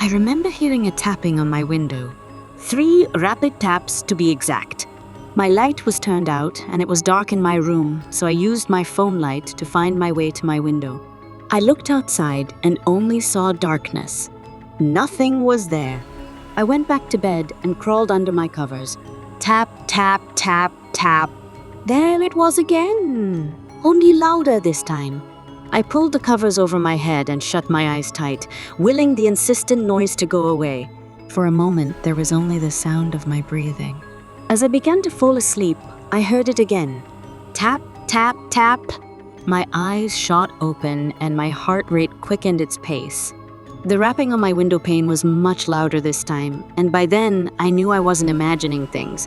I remember hearing a tapping on my window. 3 rapid taps to be exact. My light was turned out and it was dark in my room, so I used my phone light to find my way to my window. I looked outside and only saw darkness. Nothing was there. I went back to bed and crawled under my covers. Tap, tap, tap, tap. There it was again, only louder this time. I pulled the covers over my head and shut my eyes tight, willing the insistent noise to go away. For a moment, there was only the sound of my breathing. As I began to fall asleep, I heard it again. Tap, tap, tap. My eyes shot open and my heart rate quickened its pace. The rapping on my window pane was much louder this time, and by then, I knew I wasn't imagining things.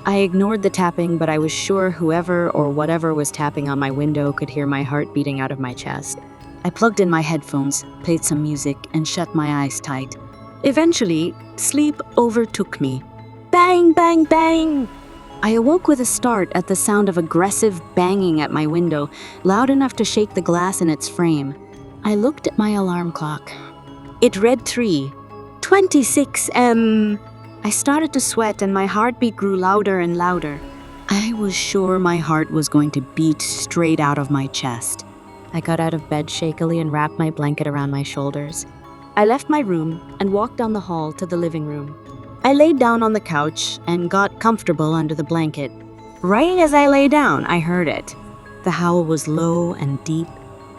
I ignored the tapping, but I was sure whoever or whatever was tapping on my window could hear my heart beating out of my chest. I plugged in my headphones, played some music, and shut my eyes tight. Eventually, sleep overtook me. Bang, bang, bang! I awoke with a start at the sound of aggressive banging at my window, loud enough to shake the glass in its frame. I looked at my alarm clock. It read 3:26 I started to sweat and my heartbeat grew louder and louder. I was sure my heart was going to beat straight out of my chest. I got out of bed shakily and wrapped my blanket around my shoulders. I left my room and walked down the hall to the living room. I laid down on the couch and got comfortable under the blanket. Right as I lay down, I heard it. The howl was low and deep.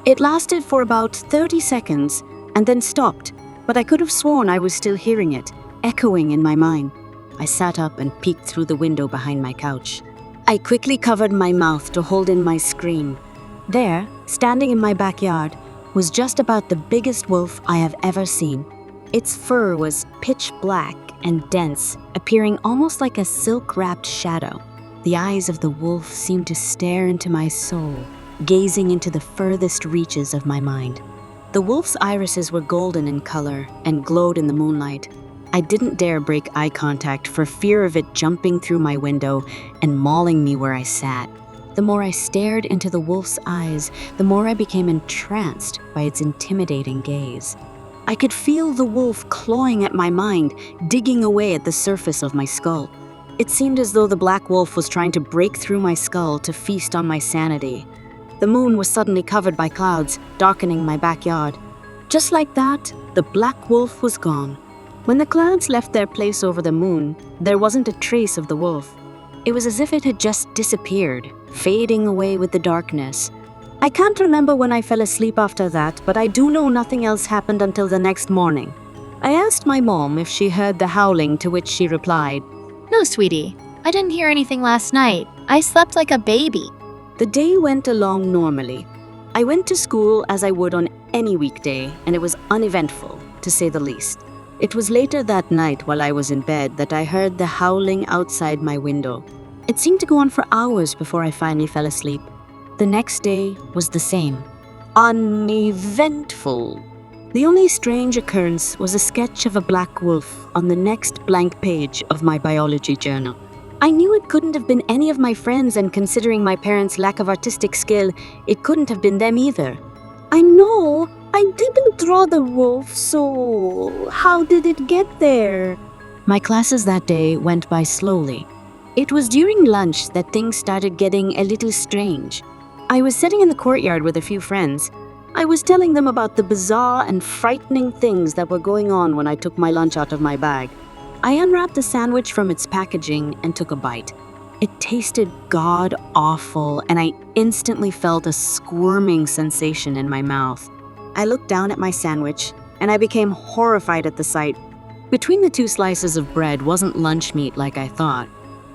It lasted for about 30 seconds and then stopped, but I could have sworn I was still hearing it, echoing in my mind. I sat up and peeked through the window behind my couch. I quickly covered my mouth to hold in my scream. There, standing in my backyard, was just about the biggest wolf I have ever seen. Its fur was pitch black and dense, appearing almost like a silk-wrapped shadow. The eyes of the wolf seemed to stare into my soul, gazing into the furthest reaches of my mind. The wolf's irises were golden in color and glowed in the moonlight. I didn't dare break eye contact for fear of it jumping through my window and mauling me where I sat. The more I stared into the wolf's eyes, the more I became entranced by its intimidating gaze. I could feel the wolf clawing at my mind, digging away at the surface of my skull. It seemed as though the black wolf was trying to break through my skull to feast on my sanity. The moon was suddenly covered by clouds, darkening my backyard. Just like that, the black wolf was gone. When the clouds left their place over the moon, there wasn't a trace of the wolf. It was as if it had just disappeared, fading away with the darkness. I can't remember when I fell asleep after that, but I do know nothing else happened until the next morning. I asked my mom if she heard the howling, to which she replied, No, sweetie. I didn't hear anything last night. I slept like a baby. The day went along normally. I went to school as I would on any weekday, and it was uneventful, to say the least. It was later that night while I was in bed that I heard the howling outside my window. It seemed to go on for hours before I finally fell asleep. The next day was the same. Uneventful. The only strange occurrence was a sketch of a black wolf on the next blank page of my biology journal. I knew it couldn't have been any of my friends, and considering my parents' lack of artistic skill, it couldn't have been them either. I know, I didn't draw the wolf, so how did it get there? My classes that day went by slowly. It was during lunch that things started getting a little strange. I was sitting in the courtyard with a few friends. I was telling them about the bizarre and frightening things that were going on when I took my lunch out of my bag. I unwrapped the sandwich from its packaging and took a bite. It tasted god-awful, and I instantly felt a squirming sensation in my mouth. I looked down at my sandwich, and I became horrified at the sight. Between the 2 slices of bread wasn't lunch meat like I thought.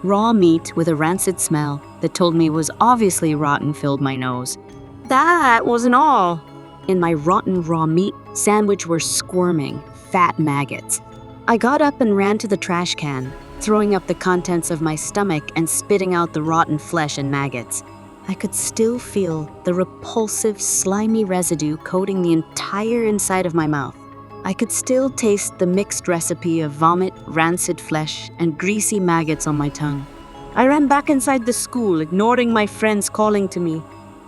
Raw meat with a rancid smell that told me it was obviously rotten filled my nose. That wasn't all. In my rotten raw meat sandwich were squirming, fat maggots. I got up and ran to the trash can, throwing up the contents of my stomach and spitting out the rotten flesh and maggots. I could still feel the repulsive, slimy residue coating the entire inside of my mouth. I could still taste the mixed recipe of vomit, rancid flesh, and greasy maggots on my tongue. I ran back inside the school, ignoring my friends calling to me.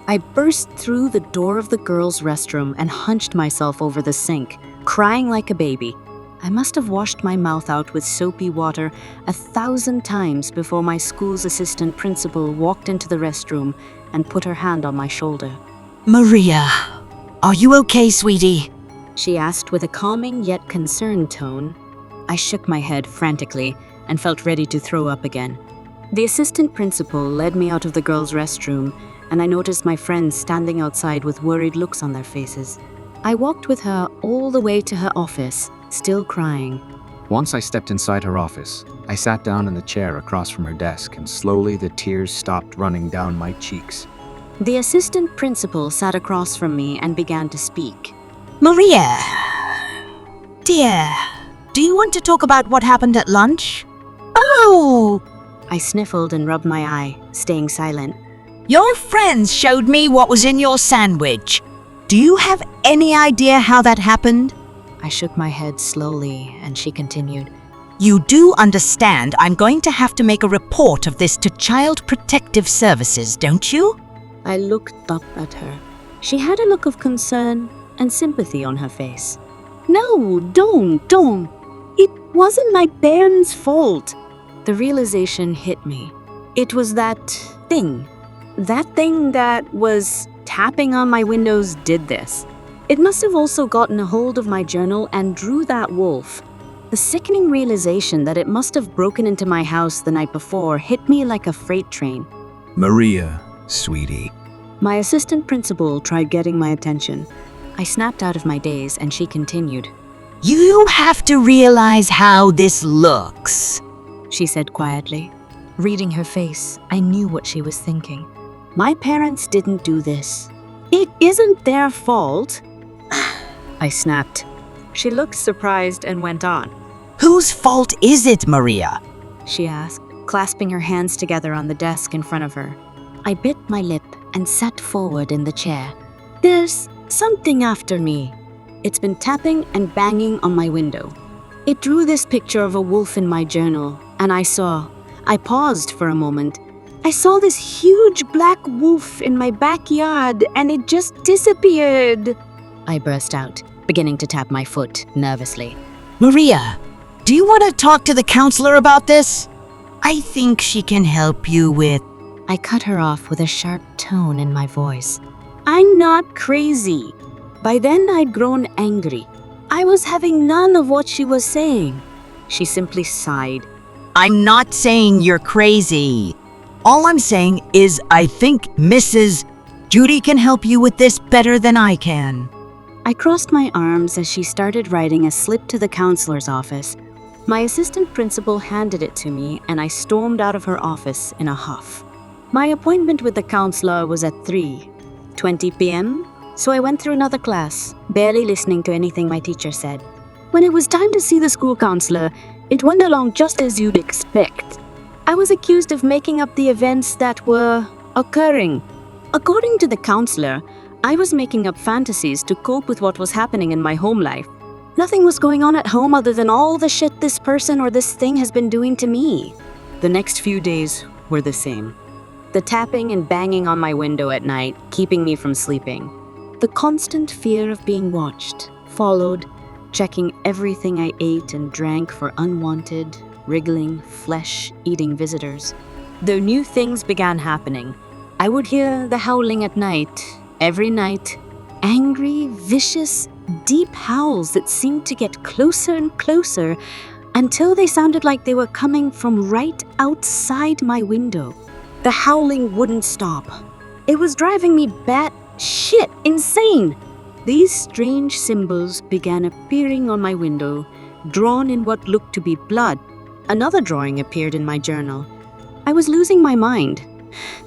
I burst through the door of the girls' restroom and hunched myself over the sink, crying like a baby. I must have washed my mouth out with soapy water 1,000 times before my school's assistant principal walked into the restroom and put her hand on my shoulder. Maria, are you okay, sweetie? She asked with a calming yet concerned tone. I shook my head frantically and felt ready to throw up again. The assistant principal led me out of the girls' restroom, and I noticed my friends standing outside with worried looks on their faces. I walked with her all the way to her office, still crying. Once I stepped inside her office, I sat down in the chair across from her desk, and slowly the tears stopped running down my cheeks. The assistant principal sat across from me and began to speak. Maria, dear, do you want to talk about what happened at lunch? Oh! I sniffled and rubbed my eye, staying silent. Your friends showed me what was in your sandwich. Do you have any idea how that happened? I shook my head slowly, and she continued. You do understand I'm going to have to make a report of this to Child Protective Services, don't you? I looked up at her. She had a look of concern and sympathy on her face. No, don't. It wasn't my parents' fault. The realization hit me. It was that thing. That thing that was tapping on my windows did this. It must have also gotten a hold of my journal and drew that wolf. The sickening realization that it must have broken into my house the night before hit me like a freight train. Maria, sweetie. My assistant principal tried getting my attention. I snapped out of my daze and she continued. You have to realize how this looks, she said quietly. Reading her face, I knew what she was thinking. My parents didn't do this. It isn't their fault. I snapped. She looked surprised and went on. Whose fault is it, Maria? She asked, clasping her hands together on the desk in front of her. I bit my lip and sat forward in the chair. There's something after me. It's been tapping and banging on my window. It drew this picture of a wolf in my journal, and I paused for a moment. I saw this huge black wolf in my backyard, and it just disappeared. I burst out, beginning to tap my foot nervously. Maria, do you want to talk to the counselor about this? I think she can help you with... I cut her off with a sharp tone in my voice. I'm not crazy. By then I'd grown angry. I was having none of what she was saying. She simply sighed. I'm not saying you're crazy. All I'm saying is I think Mrs. Judy can help you with this better than I can. I crossed my arms as she started writing a slip to the counselor's office. My assistant principal handed it to me, and I stormed out of her office in a huff. My appointment with the counselor was at 3:20 p.m., so I went through another class, barely listening to anything my teacher said. When it was time to see the school counselor, it went along just as you'd expect. I was accused of making up the events that were occurring. According to the counselor, I was making up fantasies to cope with what was happening in my home life. Nothing was going on at home other than all the shit this person or this thing has been doing to me. The next few days were the same. The tapping and banging on my window at night, keeping me from sleeping. The constant fear of being watched, followed, checking everything I ate and drank for unwanted, wriggling, flesh-eating visitors. Though new things began happening, I would hear the howling at night, every night, angry, vicious, deep howls that seemed to get closer and closer until they sounded like they were coming from right outside my window. The howling wouldn't stop. It was driving me bat-shit insane. These strange symbols began appearing on my window, drawn in what looked to be blood. Another drawing appeared in my journal. I was losing my mind.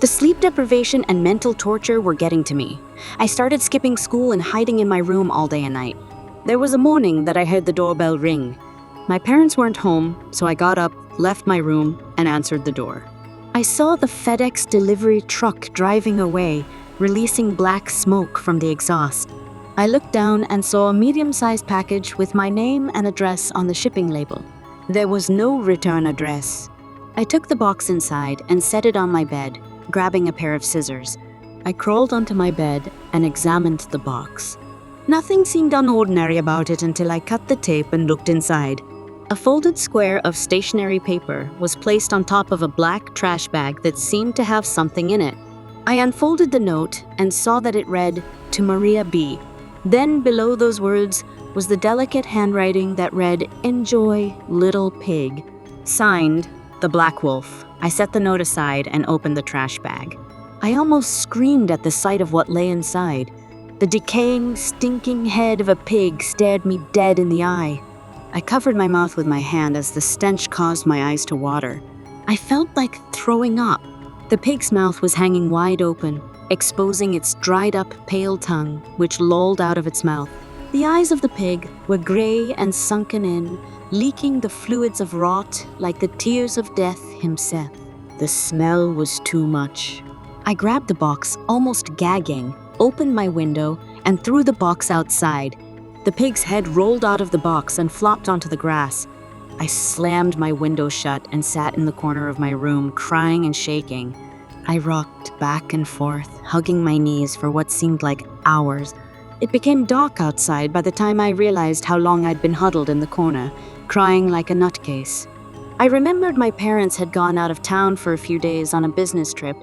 The sleep deprivation and mental torture were getting to me. I started skipping school and hiding in my room all day and night. There was a morning that I heard the doorbell ring. My parents weren't home, so I got up, left my room, and answered the door. I saw the FedEx delivery truck driving away, releasing black smoke from the exhaust. I looked down and saw a medium-sized package with my name and address on the shipping label. There was no return address. I took the box inside and set it on my bed, grabbing a pair of scissors. I crawled onto my bed and examined the box. Nothing seemed unordinary about it until I cut the tape and looked inside. A folded square of stationery paper was placed on top of a black trash bag that seemed to have something in it. I unfolded the note and saw that it read, "To Maria B." Then below those words was the delicate handwriting that read, "Enjoy, little pig." Signed, The Black Wolf. I set the note aside and opened the trash bag. I almost screamed at the sight of what lay inside. The decaying, stinking head of a pig stared me dead in the eye. I covered my mouth with my hand as the stench caused my eyes to water. I felt like throwing up. The pig's mouth was hanging wide open, exposing its dried-up, pale tongue, which lolled out of its mouth. The eyes of the pig were gray and sunken in, leaking the fluids of rot like the tears of death himself. The smell was too much. I grabbed the box, almost gagging, opened my window, and threw the box outside. The pig's head rolled out of the box and flopped onto the grass. I slammed my window shut and sat in the corner of my room, crying and shaking. I rocked back and forth, hugging my knees for what seemed like hours. It became dark outside by the time I realized how long I'd been huddled in the corner, crying like a nutcase. I remembered my parents had gone out of town for a few days on a business trip.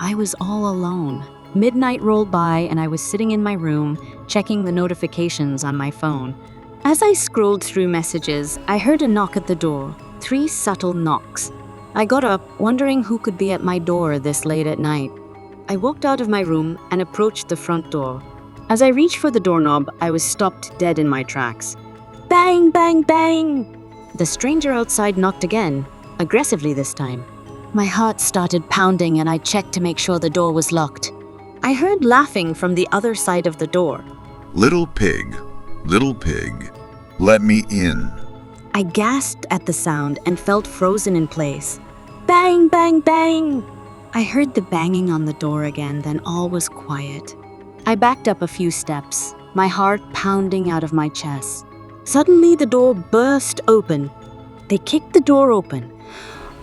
I was all alone. Midnight rolled by and I was sitting in my room, checking the notifications on my phone. As I scrolled through messages, I heard a knock at the door, 3 subtle knocks. I got up, wondering who could be at my door this late at night. I walked out of my room and approached the front door. As I reached for the doorknob, I was stopped dead in my tracks. Bang, bang, bang! The stranger outside knocked again, aggressively this time. My heart started pounding and I checked to make sure the door was locked. I heard laughing from the other side of the door. Little pig, let me in. I gasped at the sound and felt frozen in place. Bang, bang, bang! I heard the banging on the door again, then all was quiet. I backed up a few steps, my heart pounding out of my chest. Suddenly the door burst open. They kicked the door open.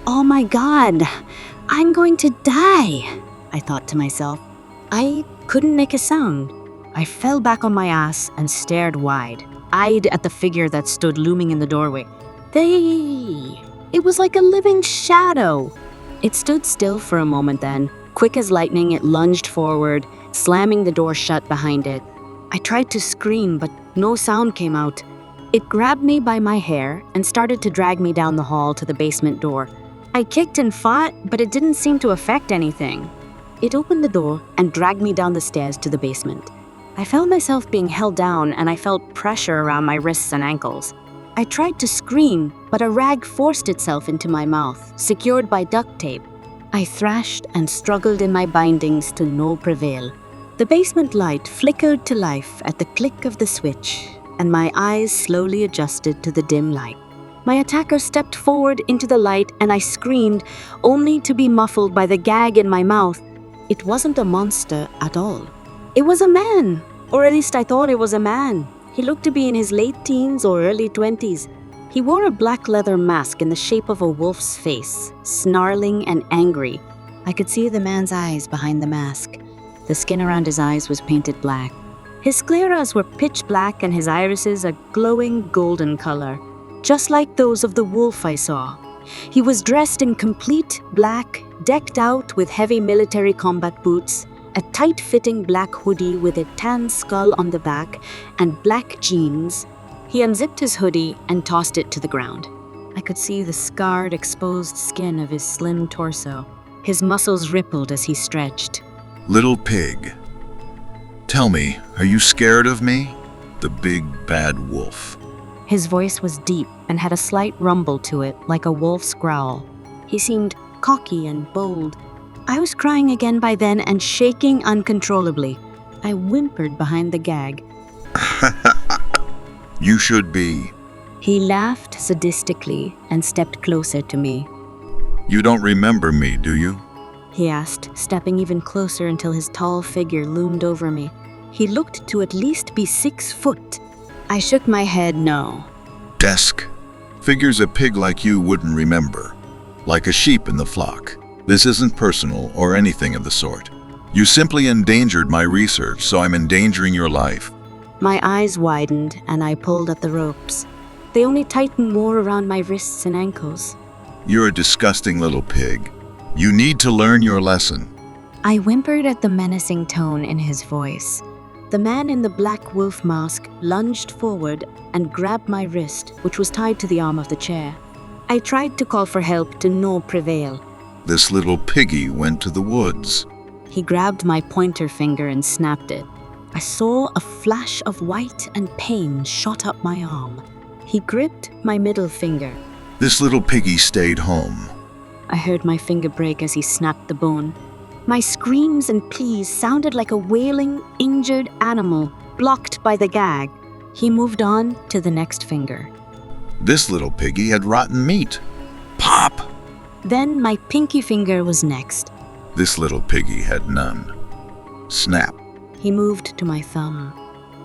Oh my God, I'm going to die, I thought to myself. I couldn't make a sound. I fell back on my ass and stared wide-eyed at the figure that stood looming in the doorway. It was like a living shadow. It stood still for a moment then. Quick as lightning, it lunged forward, slamming the door shut behind it. I tried to scream, but no sound came out. It grabbed me by my hair and started to drag me down the hall to the basement door. I kicked and fought, but it didn't seem to affect anything. It opened the door and dragged me down the stairs to the basement. I felt myself being held down and I felt pressure around my wrists and ankles. I tried to scream, but a rag forced itself into my mouth, secured by duct tape. I thrashed and struggled in my bindings to no prevail. The basement light flickered to life at the click of the switch, and my eyes slowly adjusted to the dim light. My attacker stepped forward into the light and I screamed, only to be muffled by the gag in my mouth. It wasn't a monster at all. It was a man, or at least I thought it was a man. He looked to be in his late teens or early 20s. He wore a black leather mask in the shape of a wolf's face, snarling and angry. I could see the man's eyes behind the mask. The skin around his eyes was painted black. His scleras were pitch black and his irises a glowing golden color, just like those of the wolf I saw. He was dressed in complete black, decked out with heavy military combat boots, a tight-fitting black hoodie with a tan skull on the back, and black jeans. He unzipped his hoodie and tossed it to the ground. I could see the scarred, exposed skin of his slim torso. His muscles rippled as he stretched. Little pig, tell me, are you scared of me? The big bad wolf. His voice was deep and had a slight rumble to it, like a wolf's growl. He seemed cocky and bold. I was crying again by then and shaking uncontrollably. I whimpered behind the gag. You should be. He laughed sadistically and stepped closer to me. You don't remember me, do you? He asked, stepping even closer until his tall figure loomed over me. He looked to at least be 6 foot. I shook my head no. Desk. Figures a pig like you wouldn't remember. Like a sheep in the flock. This isn't personal or anything of the sort. You simply endangered my research, so I'm endangering your life. My eyes widened and I pulled at the ropes. They only tightened more around my wrists and ankles. You're a disgusting little pig. You need to learn your lesson. I whimpered at the menacing tone in his voice. The man in the black wolf mask lunged forward and grabbed my wrist, which was tied to the arm of the chair. I tried to call for help to no prevail. This little piggy went to the woods. He grabbed my pointer finger and snapped it. I saw a flash of white and pain shot up my arm. He gripped my middle finger. This little piggy stayed home. I heard my finger break as he snapped the bone. My screams and pleas sounded like a wailing, injured animal blocked by the gag. He moved on to the next finger. This little piggy had rotten meat. Pop! Then my pinky finger was next. This little piggy had none. Snap. He moved to my thumb.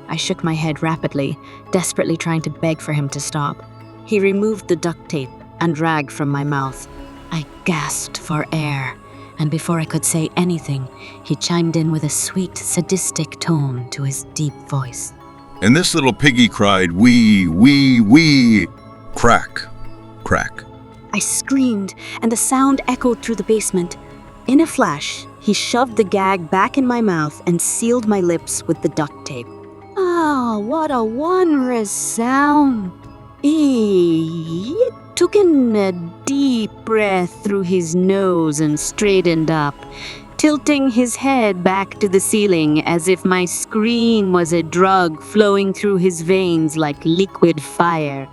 I shook my head rapidly, desperately trying to beg for him to stop. He removed the duct tape and rag from my mouth. I gasped for air, and before I could say anything, he chimed in with a sweet, sadistic tone to his deep voice. And this little piggy cried, wee, wee, wee. Crack, crack. I screamed, and the sound echoed through the basement. In a flash, he shoved the gag back in my mouth and sealed my lips with the duct tape. Ah, what a wondrous sound! He took in a deep breath through his nose and straightened up, tilting his head back to the ceiling as if my scream was a drug flowing through his veins like liquid fire.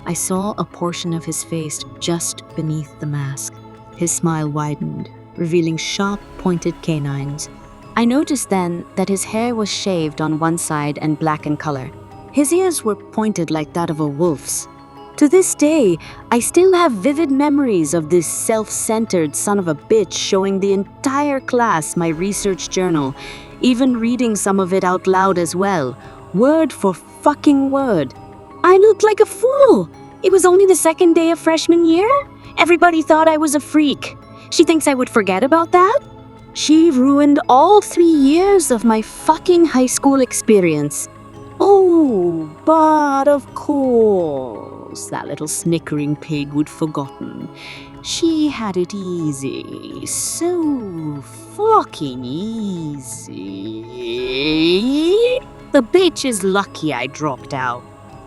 I saw a portion of his face just beneath the mask. His smile widened, revealing sharp, pointed canines. I noticed then that his hair was shaved on one side and black in color. His ears were pointed like that of a wolf's. To this day, I still have vivid memories of this self-centered son of a bitch showing the entire class my research journal, even reading some of it out loud as well, word for fucking word. I looked like a fool. It was only the second day of freshman year. Everybody thought I was a freak. She thinks I would forget about that? She ruined all 3 years of my fucking high school experience. Oh, but of course, that little snickering pig would forgotten. She had it easy, so fucking easy. The bitch is lucky I dropped out.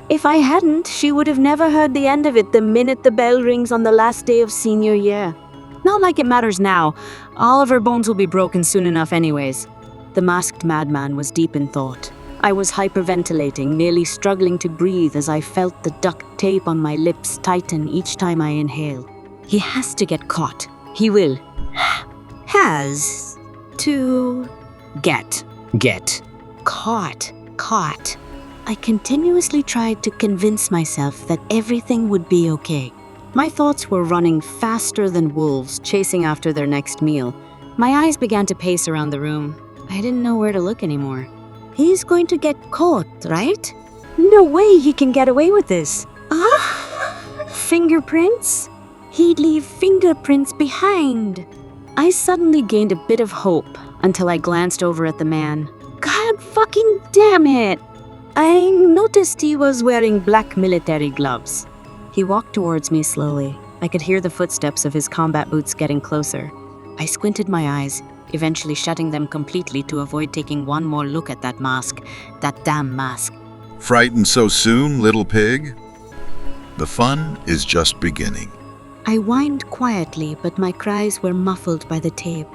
If I hadn't, she would have never heard the end of it the minute the bell rings on the last day of senior year. Not like it matters now. All of her bones will be broken soon enough anyways. The masked madman was deep in thought. I was hyperventilating, nearly struggling to breathe as I felt the duct tape on my lips tighten each time I inhale. He has to get caught. He will. Has to get caught. I continuously tried to convince myself that everything would be okay. My thoughts were running faster than wolves chasing after their next meal. My eyes began to pace around the room. I didn't know where to look anymore. He's going to get caught, right? No way he can get away with this. Fingerprints? He'd leave fingerprints behind. I suddenly gained a bit of hope until I glanced over at the man. God fucking damn it! I noticed he was wearing black military gloves. He walked towards me slowly. I could hear the footsteps of his combat boots getting closer. I squinted my eyes, eventually shutting them completely to avoid taking one more look at that mask. That damn mask. Frightened so soon, little pig? The fun is just beginning. I whined quietly, but my cries were muffled by the tape.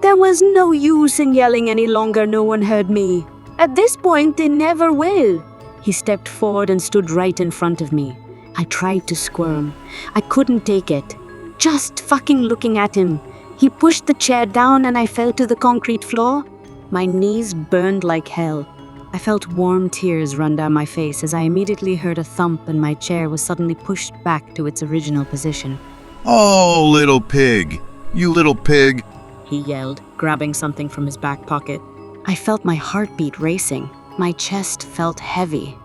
There was no use in yelling any longer. No one heard me. At this point, they never will. He stepped forward and stood right in front of me. I tried to squirm. I couldn't take it. Just fucking looking at him. He pushed the chair down and I fell to the concrete floor. My knees burned like hell. I felt warm tears run down my face as I immediately heard a thump and my chair was suddenly pushed back to its original position. Oh, little pig! You little pig! He yelled, grabbing something from his back pocket. I felt my heartbeat racing. My chest felt heavy.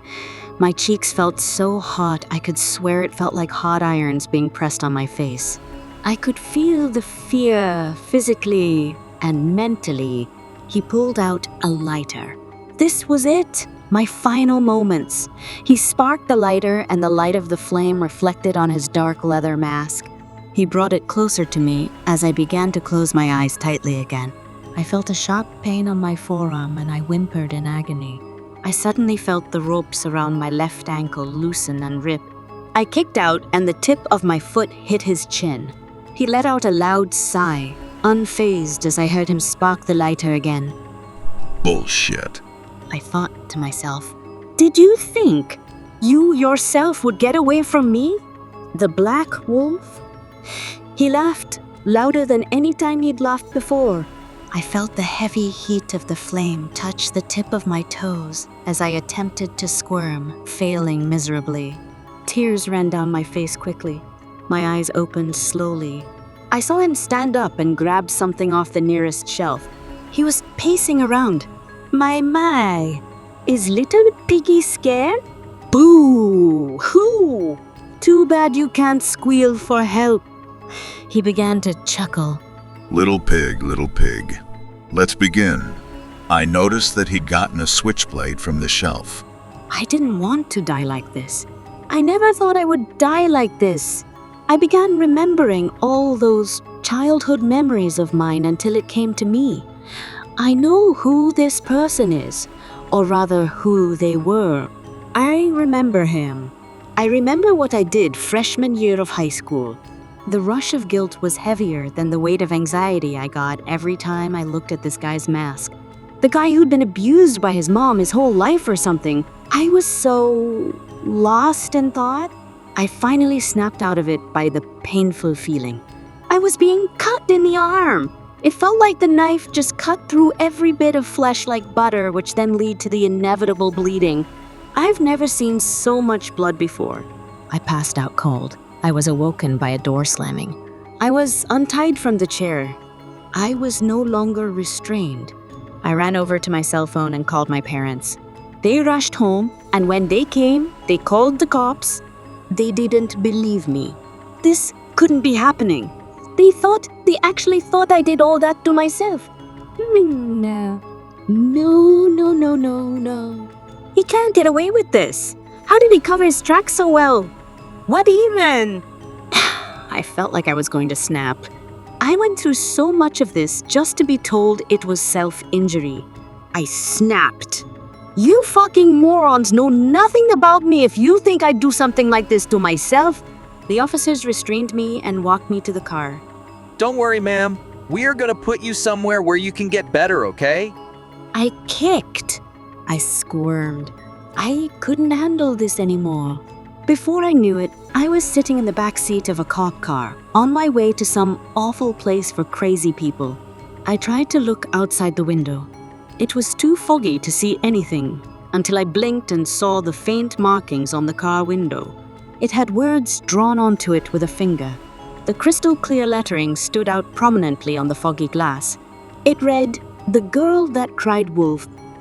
My cheeks felt so hot I could swear it felt like hot irons being pressed on my face. I could feel the fear physically and mentally. He pulled out a lighter. This was it. My final moments. He sparked the lighter, and the light of the flame reflected on his dark leather mask. He brought it closer to me as I began to close my eyes tightly again. I felt a sharp pain on my forearm, and I whimpered in agony. I suddenly felt the ropes around my left ankle loosen and rip. I kicked out, and the tip of my foot hit his chin. He let out a loud sigh, unfazed as I heard him spark the lighter again. Bullshit. I thought to myself, did you think you yourself would get away from me? The Black Wolf? He laughed, louder than any time he'd laughed before. I felt the heavy heat of the flame touch the tip of my toes as I attempted to squirm, failing miserably. Tears ran down my face quickly. My eyes opened slowly. I saw him stand up and grab something off the nearest shelf. He was pacing around. My, is little piggy scared? Boo! Hoo! Too bad you can't squeal for help. He began to chuckle. Little pig, little pig. Let's begin. I noticed that he'd gotten a switchblade from the shelf. I didn't want to die like this. I never thought I would die like this. I began remembering all those childhood memories of mine until it came to me. I know who this person is, or rather who they were. I remember him. I remember what I did freshman year of high school. The rush of guilt was heavier than the weight of anxiety I got every time I looked at this guy's mask. The guy who'd been abused by his mom his whole life or something. I was so lost in thought. I finally snapped out of it by the painful feeling. I was being cut in the arm. It felt like the knife just cut through every bit of flesh like butter, which then led to the inevitable bleeding. I've never seen so much blood before. I passed out cold. I was awoken by a door slamming. I was untied from the chair. I was no longer restrained. I ran over to my cell phone and called my parents. They rushed home, and when they came, they called the cops. They didn't believe me. This couldn't be happening. They actually thought I did all that to myself. No. He can't get away with this. How did he cover his tracks so well? What even? I felt like I was going to snap. I went through so much of this just to be told it was self-injury. I snapped. You fucking morons know nothing about me if you think I'd do something like this to myself. The officers restrained me and walked me to the car. Don't worry, ma'am. We are gonna put you somewhere where you can get better, okay? I kicked. I squirmed. I couldn't handle this anymore. Before I knew it, I was sitting in the back seat of a cop car, on my way to some awful place for crazy people. I tried to look outside the window. It was too foggy to see anything until I blinked and saw the faint markings on the car window. It had words drawn onto it with a finger. The crystal clear lettering stood out prominently on the foggy glass. It read, "The girl that cried wolf